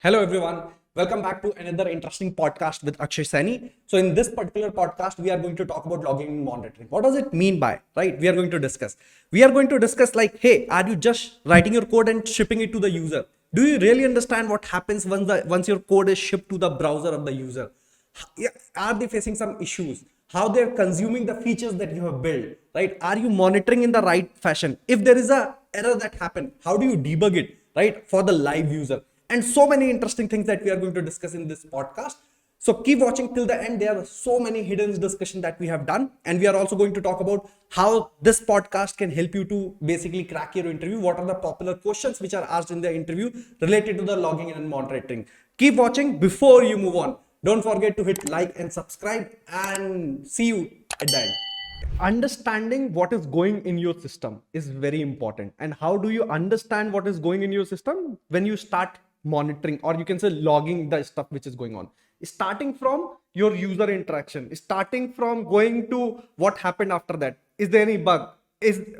Hello everyone, welcome back to another interesting podcast with Akshay Saini. So in this particular podcast, we are going to talk about logging and monitoring. What does it mean by, right? We are going to discuss. We are going to discuss like, hey, are you just writing your code and shipping it to the user? Do you really understand what happens once your code is shipped to the browser of the user? Are they facing some issues? How they're consuming the features that you have built, right? Are you monitoring in the right fashion? If there is a error that happened, how do you debug it, right, for the live user? And so many interesting things that we are going to discuss in this podcast. So keep watching till the end. There are so many hidden discussion that we have done, and we are also going to talk about how this podcast can help you to basically crack your interview. What are the popular questions which are asked in the interview related to the logging and monitoring? Keep watching. Before you move on, don't forget to hit like and subscribe, and see you at the end. Understanding what is going in your system is very important. And how do you understand what is going in your system? When you start monitoring, or you can say logging the stuff which is going on, starting from your user interaction, starting from going to what happened after that. Is there any bug?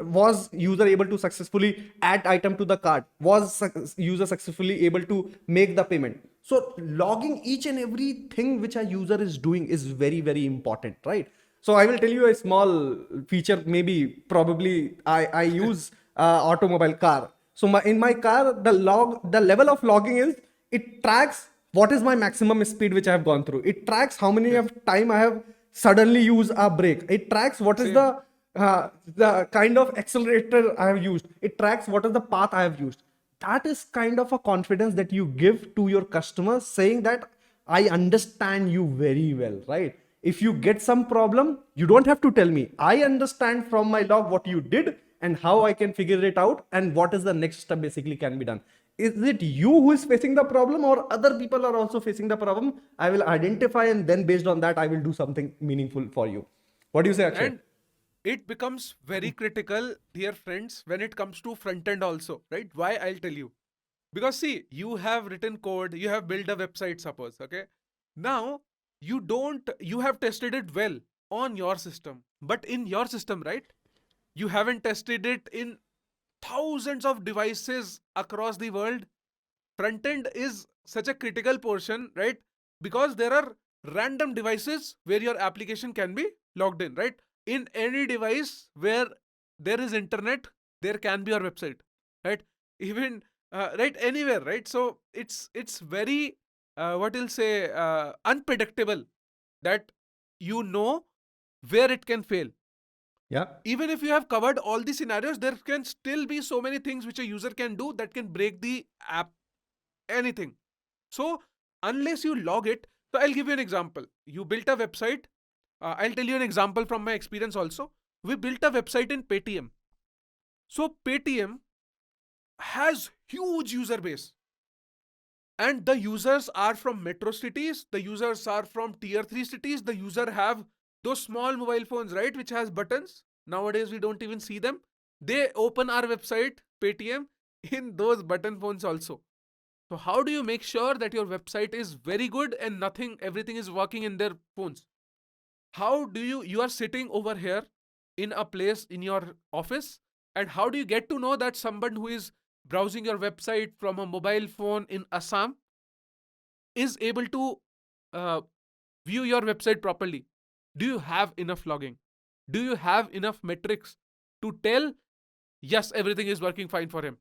Was user able to successfully add item to the cart? Was user successfully able to make the payment? So logging each and everything which a user is doing is very, very important, right? So I will tell you a small feature. Maybe probably I use automobile car. So in my car, the level of logging is, it tracks what is my maximum speed which I have gone through. It tracks how many of time I have suddenly used a brake. It tracks what is the kind of accelerator I have used. It tracks what is the path I have used. That is kind of a confidence that you give to your customers, saying that I understand you very well, right? If you get some problem, you don't have to tell me. I understand from my log what you did and how I can figure it out and what is the next step basically can be done. Is it you who is facing the problem, or other people are also facing the problem? I will identify, and then based on that, I will do something meaningful for you. What do you say, Akshay? And it becomes very critical, dear friends, when it comes to front end also, right? Why? I'll tell you. Because see, you have written code, you have built a website, suppose, okay? Now, you have tested it well on your system. But in your system, right? You haven't tested it in thousands of devices across the world. Front end is such a critical portion, right? Because there are random devices where your application can be logged in, right? In any device where there is internet, there can be your website, right? Even right, anywhere, right? So it's very what you'll say, unpredictable, that you know where it can fail. Yeah. Even if you have covered all the scenarios, there can still be so many things which a user can do that can break the app, anything. So unless you log it, so I'll give you an example. You built a website. I'll tell you an example from my experience also. We built a website in Paytm. So Paytm has huge user base, and the users are from metro cities. The users are from tier 3 cities. The user have those small mobile phones, right, which has buttons. Nowadays we don't even see them. They open our website Paytm in those button phones also. So how do you make sure that your website is very good and everything is working in their phones? How do you are sitting over here in a place in your office, and how do you get to know that someone who is browsing your website from a mobile phone in Assam is able to uh, view your website properly? Do you have enough logging? Do you have enough metrics to tell, yes, everything is working fine for him?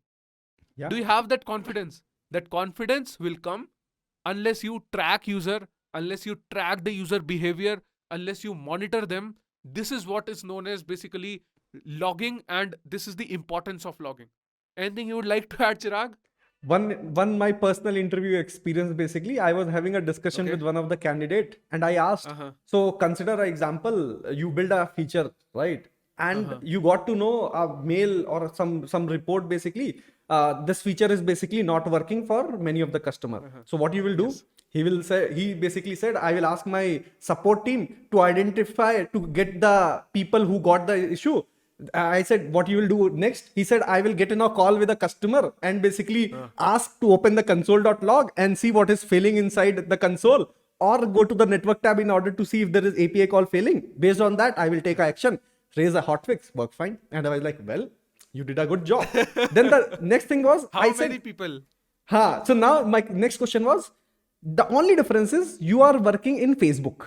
Yeah. Do you have that confidence? That confidence will come unless you track user, unless you track the user behavior, unless you monitor them. This is what is known as basically logging, and this is the importance of logging. Anything you would like to add, Chirag? One my personal interview experience, basically I was having a discussion Okay. with one of the candidate, and I asked, Uh-huh. so consider an example, you build a feature, right? And Uh-huh. you got to know a mail or some report, basically this feature is basically not working for many of the customer. Uh-huh. So what you will do, Yes. he basically said, I will ask my support team to identify, to get the people who got the issue. I said, what you will do next? He said, I will get in a call with a customer and basically ask to open the console.log and see what is failing inside the console, or go to the network tab in order to see if there is API call failing. Based on that, I will take action, raise a hotfix, work fine. And I was like, well, you did a good job. Then the next thing was, I How said, many people? So now my next question was, the only difference is you are working in Facebook,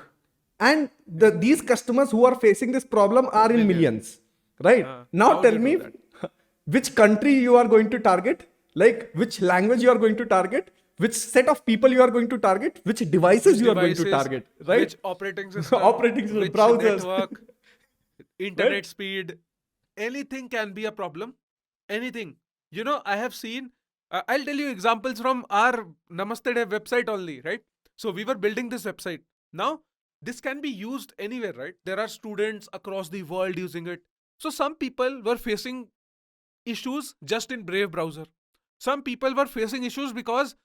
and these customers who are facing this problem are in millions, right? Now How tell you do me that? which country you are going to target, like which language you are going to target, which set of people you are going to target, which devices Which you are going to devices, target, right? which operating system, Operating system, which browsers, network, right? internet speed, anything can be a problem. Anything. You know, I have seen, I'll tell you examples from our Namaste Dev website only, right? So we were building this website. Now, this can be used anywhere, right? There are students across the world using it. So some people were facing issues just in Brave browser. Some people were facing issues because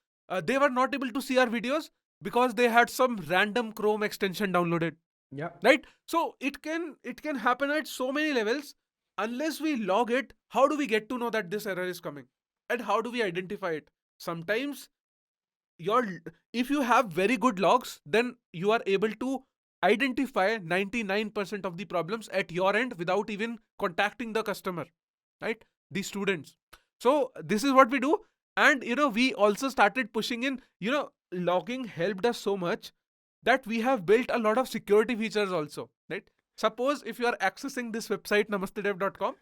they were not able to see our videos because they had some random Chrome extension downloaded, Yeah. right? So it can happen at so many levels. Unless we log it, how do we get to know that this error is coming, and how do we identify it? Sometimes your if you have very good logs, then you are able to identify 99% of the problems at your end without even contacting the customer, right? The students. So this is what we do. And we also started pushing in, logging helped us so much that we have built a lot of security features also, right? Suppose if you are accessing this website namastedev.com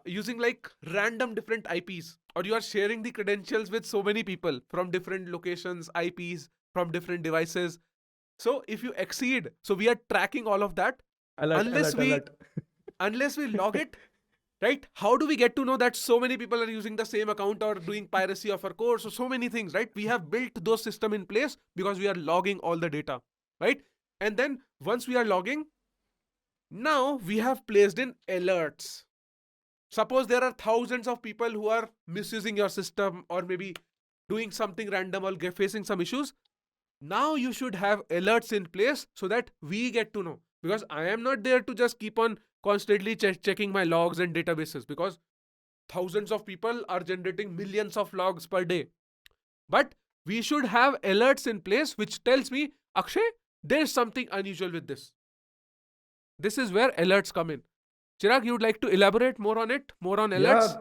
using like random different IPs, or you are sharing the credentials with so many people from different locations, IPs from different devices. So if you exceed, so we are tracking all of that. Alert, unless alert, we alert. unless we log it, right? How do we get to know that so many people are using the same account or doing piracy of our code? So many things, right? We have built those system in place because we are logging all the data, right? And then once we are logging, now we have placed in alerts. Suppose there are thousands of people who are misusing your system, or maybe doing something random or facing some issues. Now you should have alerts in place so that we get to know. Because I am not there to just keep on constantly checking my logs and databases, because thousands of people are generating millions of logs per day. But we should have alerts in place which tells me, Akshay, there's something unusual with this. This is where alerts come in. Chirag, you would like to elaborate more on it, more on Yeah, alerts?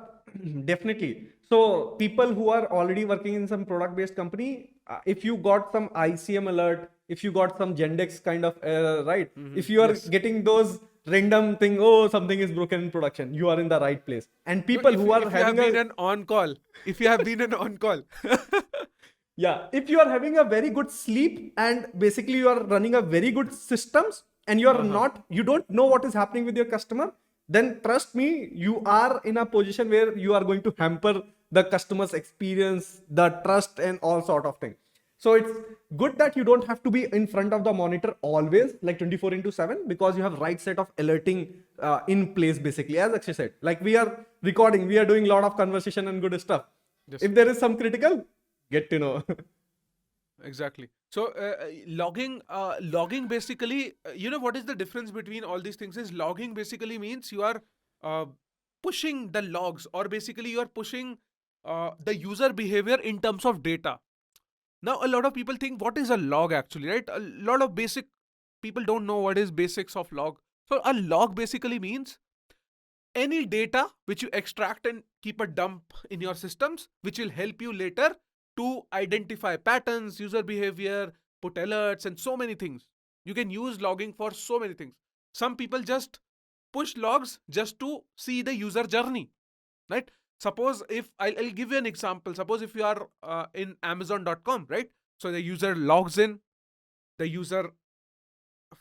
definitely. So people who are already working in some product-based company, if you got some ICM alert, if you got some Gendex kind of error, right? If you are Yes. getting those random thing, oh, something is broken in production, you are in the right place. And No, people if who are if you have having been a an on call, if you have been an on call, Yeah, if you are having a very good sleep and basically you are running a very good systems and you are not, you don't know what is happening with your customer, then trust me, you are in a position where you are going to hamper the customer's experience, the trust, and all sort of thing. So it's good that you don't have to be in front of the monitor always, like 24 into 7, because you have right set of alerting in place basically. As Akshay said, like we are recording, we are doing a lot of conversation and good stuff. yes, If there is some critical, get to know. exactly. So logging basically, what is the difference between all these things? Is logging basically means you are uh, pushing the logs, or basically you are pushing the user behavior in terms of data. Now, a lot of people think, what is a log actually, right? A lot of basic people don't know what is basics of log. So a log basically means any data which you extract and keep a dump in your systems, which will help you later to identify patterns, user behavior, put alerts, and so many things. You can use logging for so many things. Some people just push logs just to see the user journey, right? Suppose if I'll give you an example. Suppose if you are in amazon.com, right? So the user logs in, the user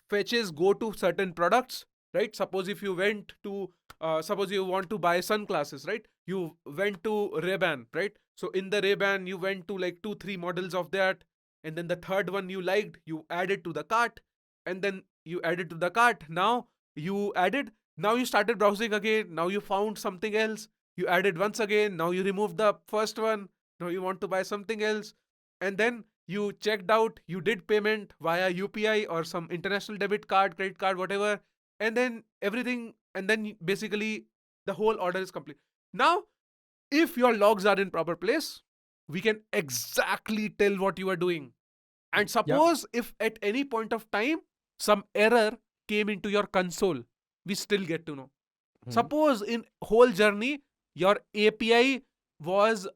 fetches go to certain products, right? Suppose if you went to suppose you want to buy sunglasses, right? You went to Ray-Ban, right? So in the Ray-Ban you went to like 2 3 models of that, and then the third one you liked, you added to the cart, and then you added to the cart. Now you added, now you started browsing again, now you found something else, you added once again, now you removed the first one, now you want to buy something else, and then you checked out, you did payment via UPI or some international debit card, credit card, whatever, and then everything, and then basically the whole order is complete. Now, if your logs are in proper place, we can exactly tell what you are doing. And Yeah. suppose if at any point of time some error came into your console, we still get to know. Suppose in whole journey your API was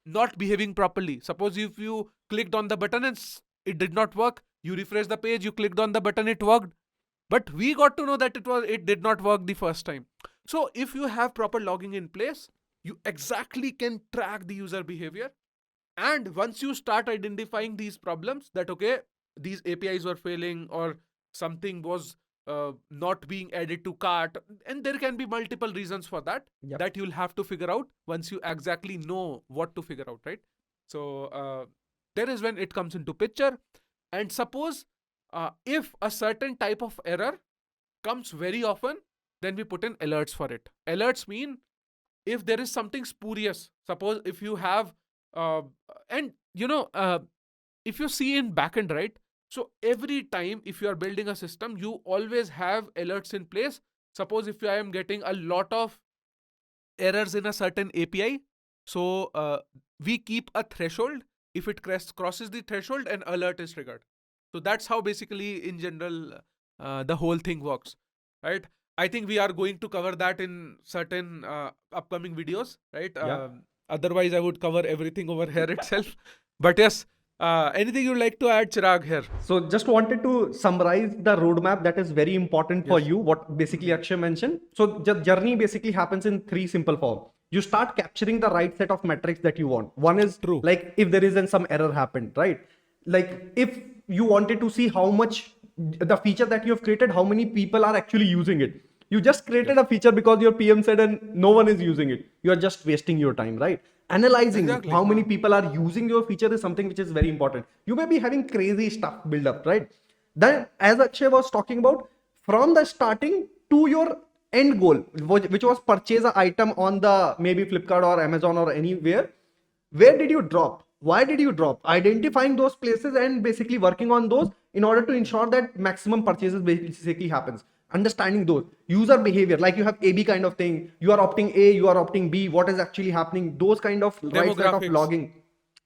not behaving properly. Suppose if you clicked on the button and it did not work, you refresh the page, you clicked on the button, it worked, but we got to know that it did not work the first time. So if you have proper logging in place, you exactly can track the user behavior. And once you start identifying these problems, that okay, these APIs were failing or something was not being added to cart, and there can be multiple reasons for that, Yep. that you'll have to figure out once you exactly know what to figure out, right? So there is when it comes into picture. And suppose if a certain type of error comes very often, then we put in alerts for it. Alerts mean if there is something spurious. Suppose if you have uh, and if you see in backend, right? So every time if you are building a system, you always have alerts in place. Suppose if I am getting a lot of errors in a certain API, so we keep a threshold. If it crosses the threshold, an alert is triggered. So that's how basically in general the whole thing works, right? I think we are going to cover that in certain upcoming videos, right? Yeah. Otherwise I would cover everything over here itself. But yes, anything you'd like to add, Chirag, here? So just wanted to summarize the roadmap that is very important for Yes. you, what basically Akshay mentioned. So the journey basically happens in three simple form. You start capturing the right set of metrics that you want. One is True. like if there isn't some error happened, right? Like if you wanted to see how much the feature that you have created, how many people are actually using it. You just created a feature because your PM said and no one is using it. You are just wasting your time, right? Analyzing Exactly. how many people are using your feature is something which is very important. You may be having crazy stuff build up, right? Then, as Akshay was talking about, from the starting to your end goal, which was purchase an item on the maybe Flipkart or Amazon or anywhere, where did you drop? Why did you drop? Identifying those places and basically working on those in order to ensure that maximum purchases basically happens. Understanding those user behavior, like you have AB kind of thing, you are opting A, you are opting B, what is actually happening, those kind of right set of Demographics. logging.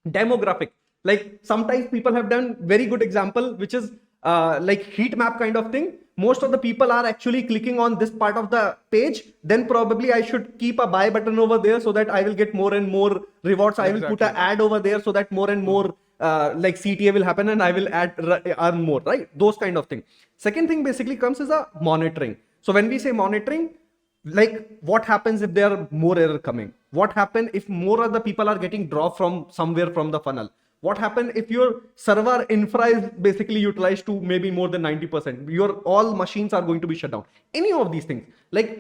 Demographic, like sometimes people have done very good example, which is like heat map kind of thing. Most of the people are actually clicking on this part of the page, then probably I should keep a buy button over there so that I will get more and more rewards. I will put an Exactly. ad over there so that more and more like CTA will happen and I will earn more, right? Those kind of thing. Second thing basically comes is a monitoring. So when we say monitoring, like what happens if there are more error coming, what happen if more other people are getting dropped from somewhere from the funnel, what happen if your server infra is basically utilized to maybe more than 90%, your all machines are going to be shut down, any of these things. Eh,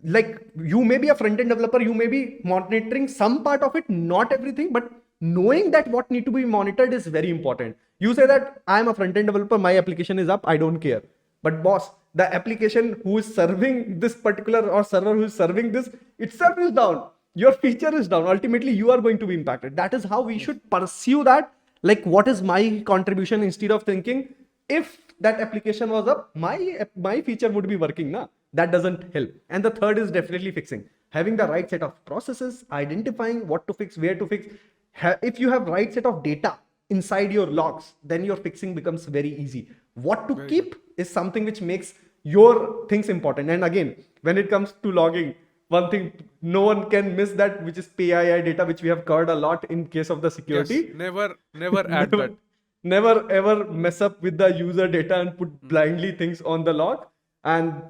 like you may be a front end developer, you may be monitoring some part of it, not everything, but knowing that what need to be monitored is very important. You say that I am a front end developer, my application is up, I don't care. But boss, the application who is serving this particular or server who is serving this itself is down. Your feature is down. Ultimately, you are going to be impacted. That is how we should pursue that. Like, what is my contribution instead of thinking if that application was up, my feature would be working. Na? That doesn't help. And the third is definitely fixing. Having the right set of processes, identifying what to fix, where to fix. If you have right set of data inside your logs, then your fixing becomes very easy. What to Very keep is something which makes your things important. And again, when it comes to logging, one thing no one can miss that, which is PII data, which we have covered a lot in case of the Yes. security. Never add never, that. never ever mess up with the user data and put blindly things on the log, and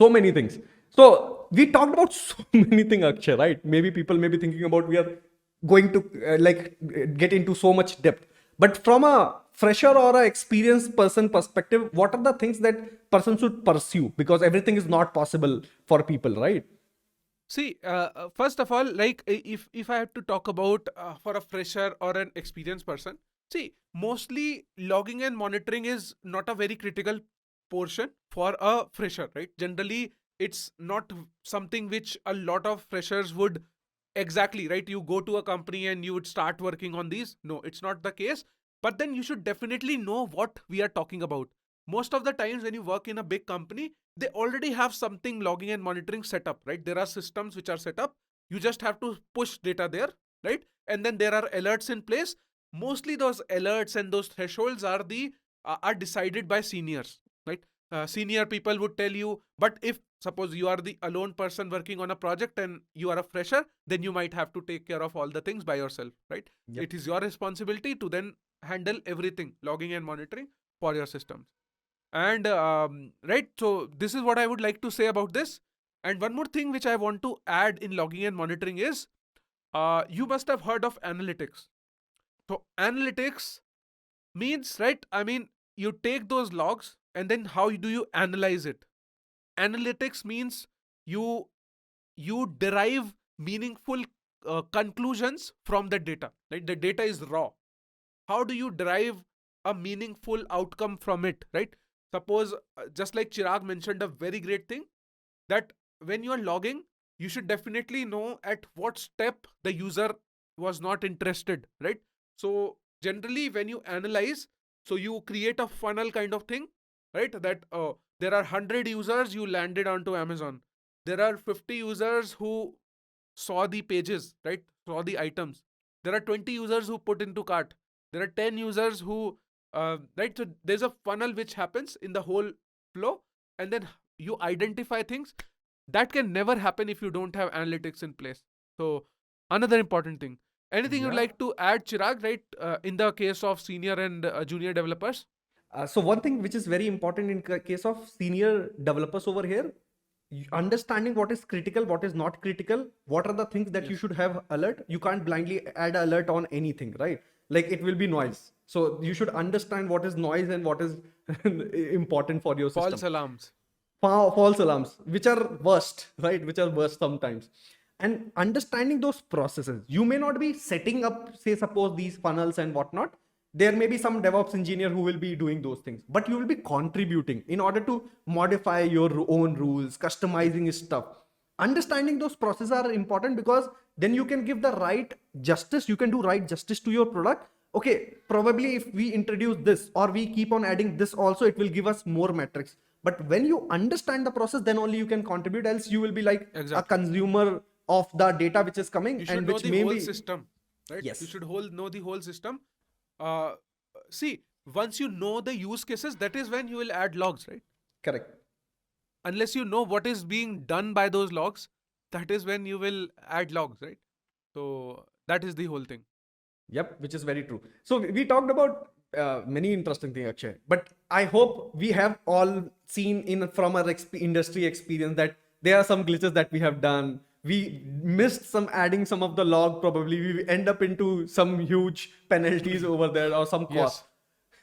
so many things. So we talked about so many things, Akshay, right? Maybe people may be thinking about we are going to get into so much depth, but from a fresher or a experienced person perspective, what are the things that person should pursue, because everything is not possible for people, right? See, first of all, like if I have to talk about for a fresher or an experienced person, see, mostly logging and monitoring is not a very critical portion for a fresher, right? Generally, it's not something which a lot of freshers would exactly, right? You go to a company and you would start working on these. No, it's not the case. But then you should definitely know what we are talking about. Most of the times when you work in a big company, they already have something logging and monitoring set up, right? There are systems which are set up. You just have to push data there, right? And then there are alerts in place. Mostly those alerts and those thresholds are decided by seniors, right? Senior people would tell you, but if suppose you are the alone person working on a project and you are a fresher, then you might have to take care of all the things by yourself, right? Yep. It is your responsibility to then handle everything, logging and monitoring for your systems. And right, so this is what I would like to say about this. And one more thing which I want to add in logging and monitoring is you must have heard of analytics. So analytics means, right, I mean, you take those logs and then how do you analyze it? Analytics means you you derive meaningful conclusions from the data, right? The data is raw. How do you derive a meaningful outcome from it, right? Suppose just like Chirag mentioned a very great thing, that when you are logging, you should definitely know at what step the user was not interested, right? So generally when you analyze, so you create a funnel kind of thing, right? That there are 100 users, you landed onto Amazon. There are 50 users who saw the pages, right? Saw the items. There are 20 users who put into cart. There are 10 users who, right? So there's a funnel which happens in the whole flow, and then you identify things that can never happen if you don't have analytics in place. So another important thing. Anything you'd Yeah. like to add, Chirag, right? In the case of senior and junior developers? So one thing which is very important in case of senior developers over here, understanding what is critical, what is not critical, what are the things that you Yes. should have alert. You can't blindly add alert on anything, right? Like it will be noise. So you should understand what is noise and what is important for your system. False alarms. False alarms, which are worst, right? Which are worst sometimes. And understanding those processes, you may not be setting up, say, suppose these funnels and whatnot. There may be some DevOps engineer who will be doing those things, but you will be contributing in order to modify your own rules, customizing stuff. Understanding those processes are important because then you can give the right justice, you can do right justice to your product. Okay, probably if we introduce this or we keep on adding this also, it will give us more metrics. But when you understand the process, then only you can contribute, else you will be like a Exactly. consumer of the data which is coming You should and know which the may whole be. system, right? You Yes. should know the whole system. Uh, See, once you know the use cases, that is when you will add logs, right? Correct. Unless you know what is being done by those logs, that is when you will add logs, right? So that is the whole thing. Yep, which is very true. So we talked about many interesting things, Akshay. But I hope we have all seen in from our industry experience that there are some glitches that we have done. We missed some adding some of the log. Probably we end up into some huge penalties over there or some cost.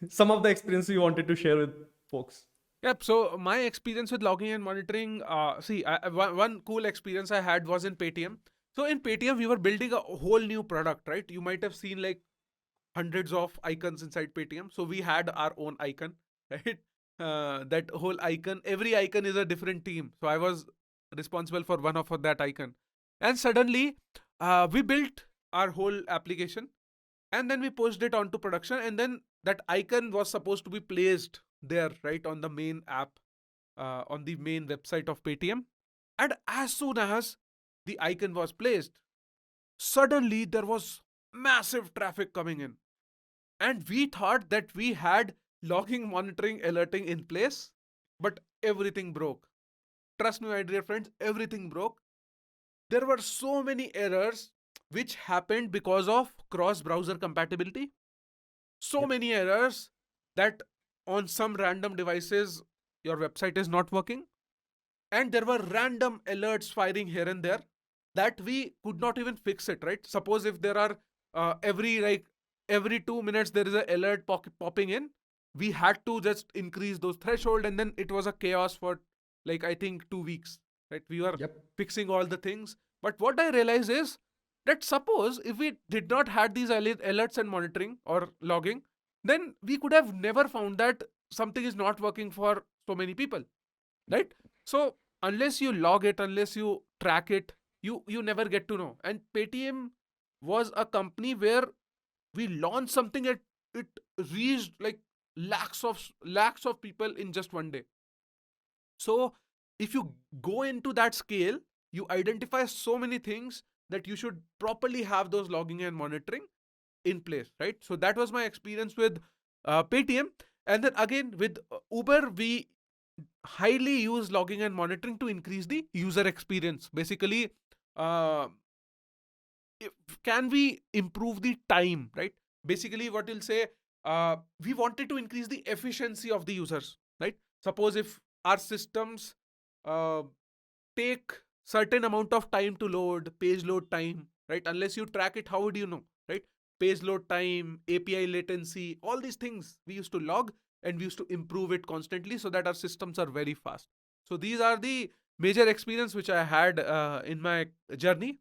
Yes. Some of the experience you wanted to share with folks. Yep. So my experience with logging and monitoring, see, one cool experience I had was in Paytm. So in Paytm, we were building a whole new product, right? You might have seen like hundreds of icons inside Paytm. So we had our own icon, right? That whole icon, every icon is a different team. So I was responsible for one of that icon. And suddenly, we built our whole application and then we pushed it onto production. And then that icon was supposed to be placed there, right, on the main app, on the main website of Paytm. And as soon as the icon was placed, suddenly there was massive traffic coming in, and we thought that we had logging, monitoring, alerting in place, but everything broke. Trust me, my dear friends, everything broke. There were so many errors which happened because of cross browser compatibility. So Yep. many errors that on some random devices your website is not working, and there were random alerts firing here and there that we could not even fix it, right? Suppose if there are every 2 minutes there is an alert popping in, we had to just increase those threshold, and then it was a chaos for like I think 2 weeks, right? We were Yep. fixing all the things. But what I realized is that suppose if we did not had these alerts and monitoring or logging, then we could have never found that something is not working for so many people, right? So unless you log it, unless you track it, you never get to know. And Paytm was a company where we launched something that it reached like lakhs of people in just one day. So if you go into that scale, you identify so many things that you should properly have those logging and monitoring in place, right? So that was my experience with Paytm. And then again with Uber, we highly use logging and monitoring to increase the user experience. Basically, uh, can we improve the time, right? Basically, what you'll say, we wanted to increase the efficiency of the users, right? Suppose if our systems uh, take certain amount of time to load, page load time, right? Unless you track it, how would you know, right? Page load time, API latency, all these things we used to log, and we used to improve it constantly so that our systems are very fast. So these are the major experience which I had in my journey.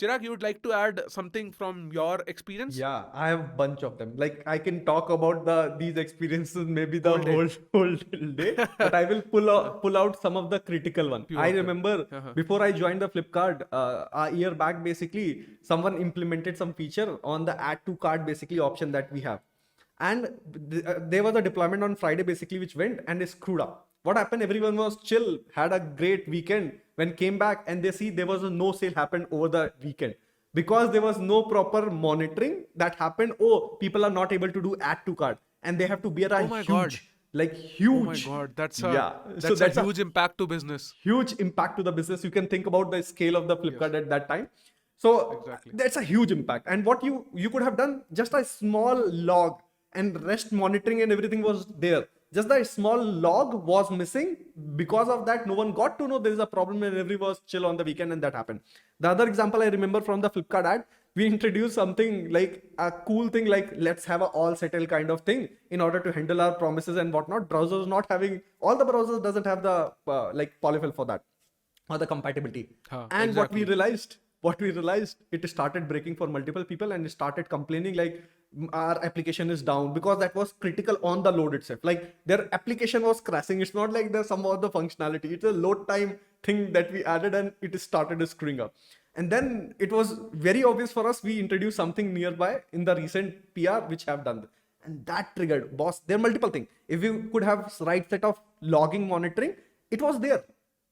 Chirag, you would like to add something from your experience? Yeah, I have bunch of them. Like I can talk about these experiences maybe the Whole day. whole day, but I will pull out some of the critical one. Few I of them. remember Uh-huh. before I joined the Flipkart, a year back, basically someone implemented some feature on the add to cart basically option that we have, and there was a deployment on Friday basically which went and is screwed up. What happened? Everyone was chill, had a great weekend. When came back and they see there was a no sale happened over the weekend because there was no proper monitoring that happened. Oh, people are not able to do add to cart and they have to bear a Oh my God. huge, like Oh my huge, God. That's yeah. So a that's a huge impact to business. huge impact to the business. You can think about the scale of the Flipkart Yes. at that time. So Exactly. that's a huge impact. And what you could have done, just a small log and rest monitoring and everything was there. Just the small log was missing. Because of that, no one got to know there is a problem and everyone was chill on the weekend, and that happened. The other example I remember from the Flipkart ad, we introduced something like a cool thing like let's have a all settle kind of thing in order to handle our promises and whatnot. Browsers not having, all the browsers doesn't have the like polyfill for that or the compatibility. And Exactly. what we realized, it started breaking for multiple people and it started complaining like our application is down because that was critical on the load itself. Like their application was crashing. It's not like there's some other functionality. It's a load time thing that we added and it started screwing up. And then it was very obvious for us. We introduced something nearby in the recent PR which have done that. And that triggered, boss. There are multiple things. If you could have right set of logging monitoring, it was there.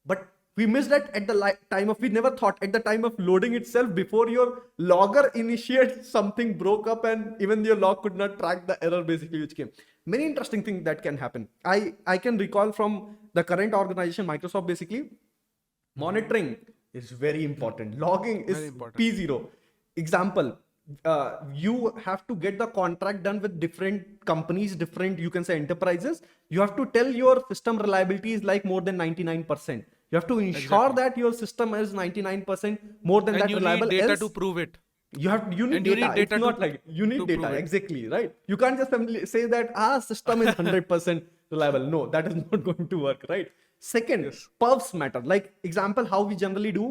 But we missed that at the time of, we never thought at the time of loading itself, before your logger initiates, something broke up and even your log could not track the error basically which came. Many interesting things that can happen. I can recall from the current organization, Microsoft, basically monitoring is very important. Logging is Very important. P0. Example, you have to get the contract done with different companies, different, you can say, enterprises. You have to tell your system reliability is like more than 99%. You have to ensure that your system is 99% more than And that you reliable. need data Else, to prove it. you need And you data. need data It's to not like you need data. prove it. Exactly, right? You can't just simply say that system is 100% reliable. No, that is not going to work, right? Second, Yes. perfs matter. Like example, how we generally do,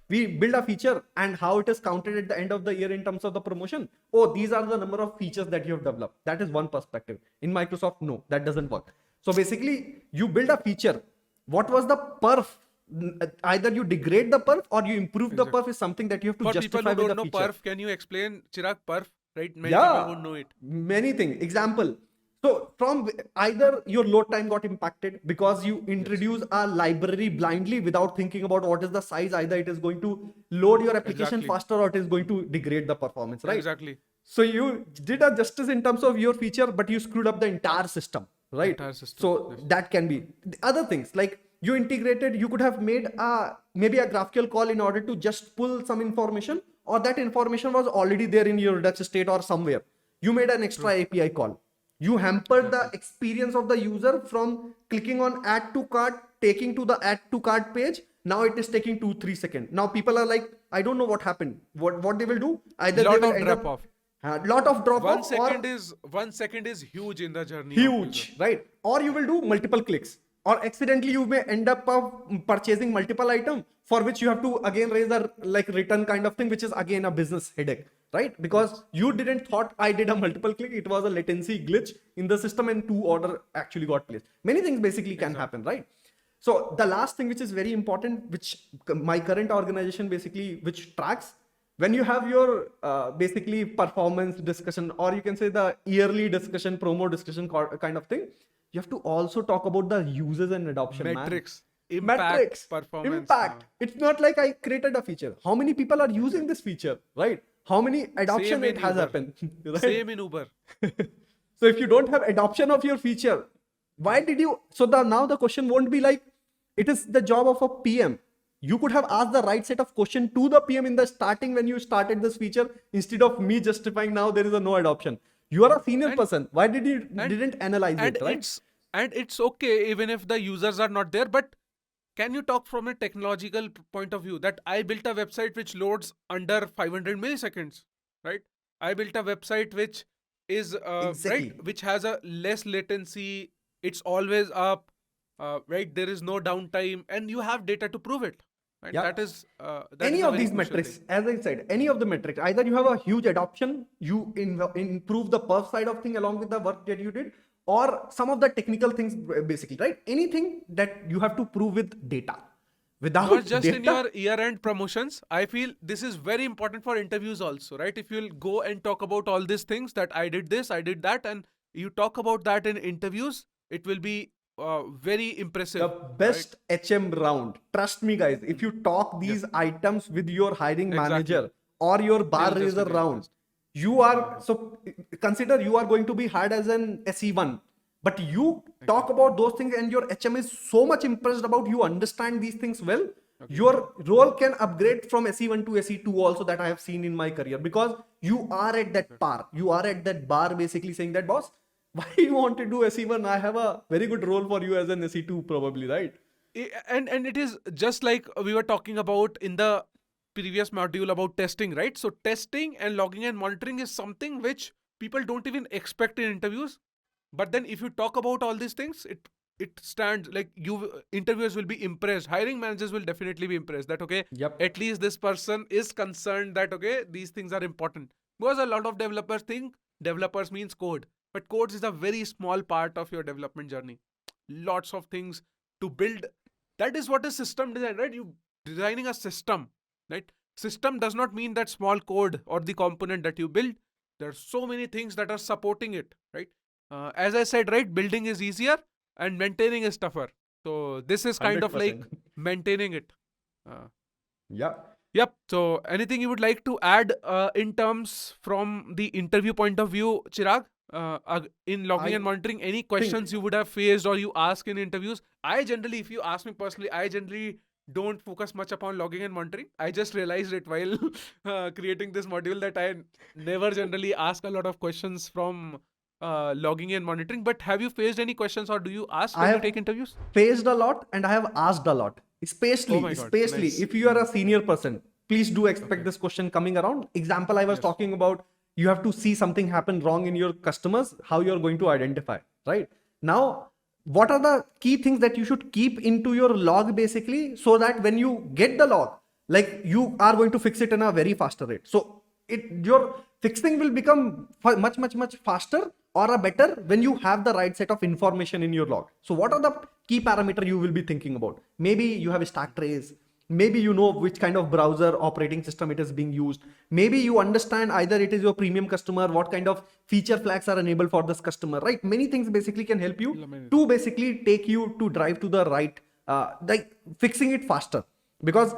we build a feature and how it is counted at the end of the year in terms of the promotion. Oh, these are the number of features that you have developed. That is one perspective. In Microsoft, no, that doesn't work. So basically, you build a feature. What was the perf? Either you degrade the perf or you improve the Exactly. perf is something that you have to For people justify who with don't the know feature. perf, can you explain, Chirag, perf? Right? Many people Yeah, won't know it. many things. Example. So from either your load time got impacted because you introduce a library blindly without thinking about what is the size. Either it is going to load your application Exactly. faster or it is going to degrade the performance, right? Exactly. So you did a justice in terms of your feature, but you screwed up the entire system, right? Entire system. So Yes. that can be the other things like you integrated. You could have made a maybe a GraphQL call in order to just pull some information, or that information was already there in your Redux state or somewhere. You made an extra API call. You hampered the experience of the user from clicking on add to cart, taking to the add to cart page. Now it is taking 2-3 seconds. Now people are like, I don't know what happened. What they will do? Either they Lot will of end drop up off. a lot of drop One off second or is 1 second is huge in the journey of huge, user. right? Or you will do multiple clicks, or accidentally you may end up purchasing multiple items for which you have to again raise a like return kind of thing, which is again a business headache, right? Because you didn't thought I did a multiple click, it was a latency glitch in the system and two order actually got placed. Many things basically can happen, right? So the last thing which is very important, which my current organization basically which tracks, when you have your basically performance discussion, or you can say the yearly discussion, promo discussion kind of thing, you have to also talk about the users and adoption, man. Metrics. Impact. Metrics, Performance. impact. It's not like I created a feature. How many people are using this feature, right? How many adoption Same it in has Uber. happened, right? Same in Uber. So if you don't have adoption of your feature, Why did you? So now the question won't be like, it is the job of a PM. You could have asked the right set of question to the PM in the starting when you started this feature, instead of me justifying now there is a no adoption. You are a senior And person. Why did you and didn't analyze and it, right? it's okay even if the users are not there, but can you talk from a technological point of view that I built a website which loads under 500 milliseconds, right? I built a website which is right, Exactly. which has a less latency. It's always up, right? There is no downtime, and you have data to prove it. And Yeah. that Any is a of very these crucial thing. metrics, as I said, any of the metrics, either you have a huge adoption, you improve the perf side of thing along with the work that you did, or some of the technical things, basically, right? Anything that you have to prove with data. Not Without just in data, your year-end promotions. I feel this is very important for interviews also, right? If you'll go and talk about all these things that I did this, I did that, and you talk about that in interviews, it will be very the impressive, right? best HM round. Trust me, guys, if you talk Yes, these items with your hiring exactly. manager or your bar They'll just raiser get round, impressed. you are Mhm. so consider you are going to be hired as an SE1. But you talk Exactly. about those things and your HM is so much impressed about you understand these things well, Okay. your role can upgrade from SE1 to SE2 also, that I have seen in my career, because you are at that Okay. par. You are at that bar, basically saying that, boss, why you want to do SE1? I have a very good role for you as an SE2, probably, right? And it is just like we were talking about in the previous module about testing, right? So testing and logging and monitoring is something which people don't even expect in interviews. But then if you talk about all these things, it stands like you interviewers will be impressed. Hiring managers will definitely be impressed that okay, Yep. at least this person is concerned that okay, these things are important. Because a lot of developers think developers means code, but codes is a very small part of your development journey. Lots of things to build. That is what is system design, right? You designing a system, right? System does not mean that small code or the component that you build. There are so many things that are supporting it, right? As I said, right, building is easier and maintaining is tougher. So this is kind of like 100%. maintaining it. Uh, Yep. yep. So anything you would like to add in terms from the interview point of view, Chirag? In logging I and monitoring, any think questions you would have faced or you ask in interviews? I generally, if you ask me personally, I generally don't focus much upon logging and monitoring. I just realized it while creating this module that I never generally ask a lot of questions from logging and monitoring. But have you faced any questions or do you ask I when you have take interviews? faced a lot and I have asked a lot. Oh Especially, my God, especially nice. if you are a senior person, please do expect Okay. this question coming around. Example, I was Yes. talking about, you have to see something happen wrong in your customers, how you're going to identify, right? Now, what are the key things that you should keep into your log, basically, so that when you get the log, like, you are going to fix it in a very faster rate. So your fixing will become much faster or a better when you have the right set of information in your log. So what are the key parameter you will be thinking about? Maybe you have a stack trace, maybe you know which kind of browser operating system it is being used, maybe you understand either it is your premium customer, what kind of feature flags are enabled for this customer, right? Many things basically can help you Many to things. basically take you to drive to the right, like, fixing it faster. Because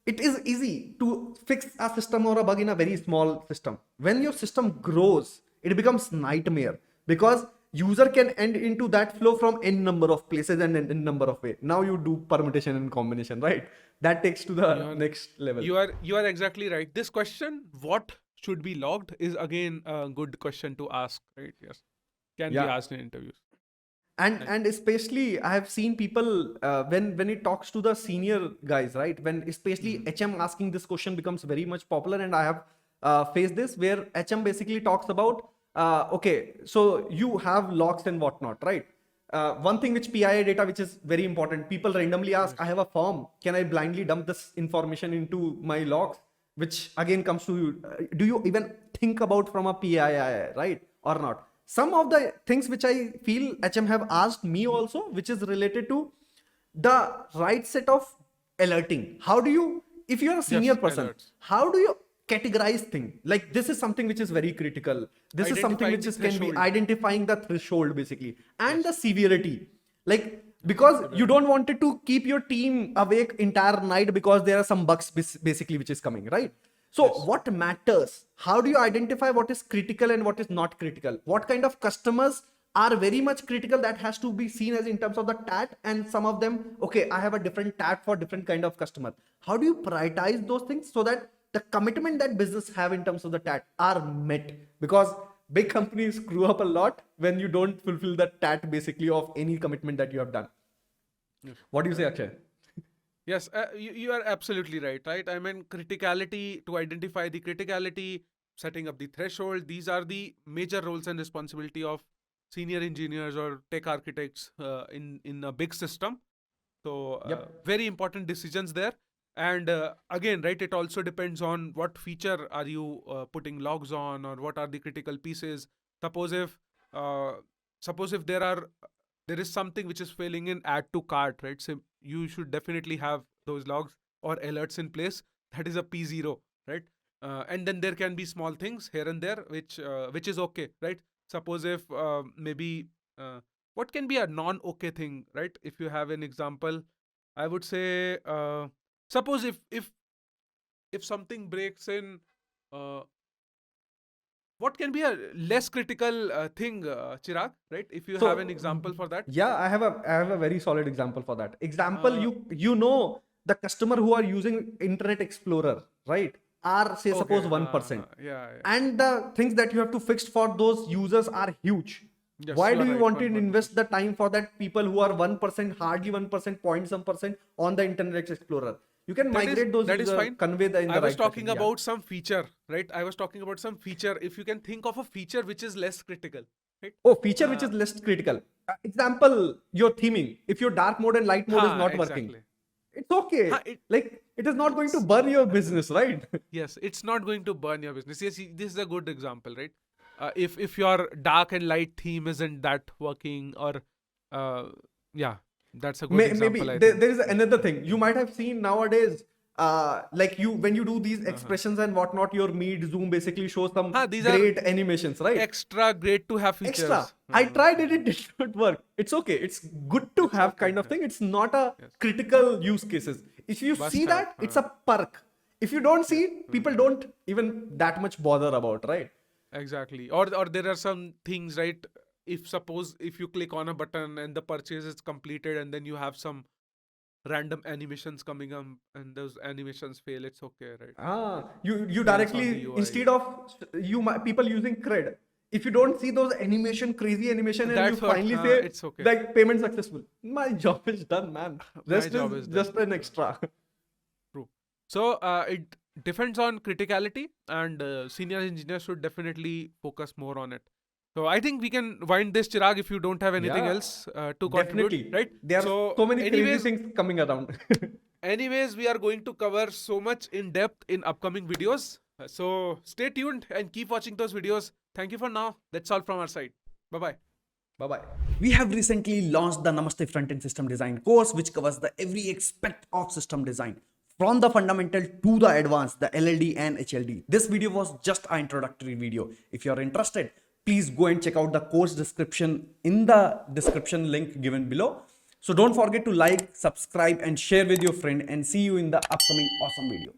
it is easy to fix a system or a bug in a very small system. When your system grows, it becomes nightmare, because user can end into that flow from n number of places and n number of way. Now you do permutation and combination, right? That takes to the You're next level. you are exactly right. This question, what should be logged, is again a good question to ask, right? Yes. Can be Yeah. asked in interviews. Nice. And especially I have seen people, when it talks to the senior guys, right, when especially Mhm. HM asking this question becomes very much popular, and I have faced this where HM basically talks about, okay, so you have logs and whatnot, right? One thing which PII data, which is very important, people randomly ask, I Yes. have a form, can I blindly dump this information into my logs? Which again comes to, do you even think about from a PII, right, or not? Some of the things which I feel HM have asked me also, which is related to the right set of alerting. How do you, if you're a senior Yes. person, Alerts. how do you categorize thing? Like, this is something which is very critical, this is something Identifying which the is can be threshold. identifying the threshold, basically, and the Yes. severity. Like, Yes. because you Severity. don't want it to keep your team awake entire night because there are some bugs basically which is coming, right? So Yes. what matters? How do you identify what is critical and what is not critical? What kind of customers are very much critical, that has to be seen as in terms of the tat, and some of them, okay, I have a different tat for different kind of customer. How do you prioritize those things so that the commitment that business have in terms of the tat are met? Because big companies screw up a lot when you don't fulfill the tat basically of any commitment that you have done. What do you say, Akshay? Yes, you are absolutely right? I mean, criticality, to identify the criticality, setting up the threshold, these are the major roles and responsibility of senior engineers or tech architects in a big system. So, very important decisions there. And again, right, it also depends on what feature are you putting logs on, or what are the critical pieces. Suppose if uh, suppose if there is something which is failing in add to cart, right? So you should definitely have those logs or alerts in place. That is a P0, right? And then there can be small things here and there which is okay, right? Suppose if maybe what can be a non-okay thing, right? If you have an example, I would say suppose if something breaks in, uh, what can be a less critical thing, Chirag, right? If you have an example for that. Yeah, I have a very solid example for that. Example, Uh, you know the customer who are using Internet Explorer, right? Are say okay. suppose 1%. Yeah. And the things that you have to fix for those users are huge. Yes, Why you do are you right. want to 1%. invest the time for that people who are 1%, hardly 1%, point some percent on the Internet Explorer? You can migrate those That is users, fine. convey the in I the was right talking fashion. Yeah. about some feature, right? I was talking about some feature. If you can think of a feature which is less critical, right? Oh, feature which Uh, is less critical. Example, your theming. If your dark mode and light mode is not working, exactly. it's okay. It Like it is not going to burn your business, right? Yes, it's not going to burn your business. Yes, this is a good example, right? If your dark and light theme isn't that working, or uh, yeah, that's a good example, Maybe I there, think. there is another thing you might have seen nowadays. Like you when you do these expressions and whatnot, your meet zoom basically shows some These are great animations, right? extra great to have Extra. features. I tried it, it did not work. It's okay. It's good to It's have okay. kind of thing. It's not a Yes. critical use cases. If you Must see have. that, it's a perk. If you don't see Yes. it, people don't even that much bother about, right? Exactly. Or there are some things, right? If suppose if you click on a button and the purchase is completed, and then you have some random animations coming up and those animations fail, it's okay, right? Ah, It you depends on the directly UI. instead of people using cred. If you don't see those animation, crazy animation, and you That's what. finally say It's okay. like payment successful, my job is done, man. My Rest job is is done. just an extra. True. So it depends on criticality, and senior engineers should definitely focus more on it. So I think we can wind this, Chirag, if you don't have anything Yeah, else to contribute, definitely. right? There are So, so many crazy anyways, things coming around. we are going to cover so much in depth in upcoming videos. So stay tuned and keep watching those videos. Thank you for now. That's all from our side. Bye bye. Bye bye. We have recently launched the Namaste Frontend System Design course, which covers the every aspect of system design, from the fundamental to the advanced, the LLD and HLD. This video was just an introductory video. If you are interested, please go and check out the course description in the description link given below. So don't forget to like, subscribe, and share with your friend, and see you in the upcoming awesome video.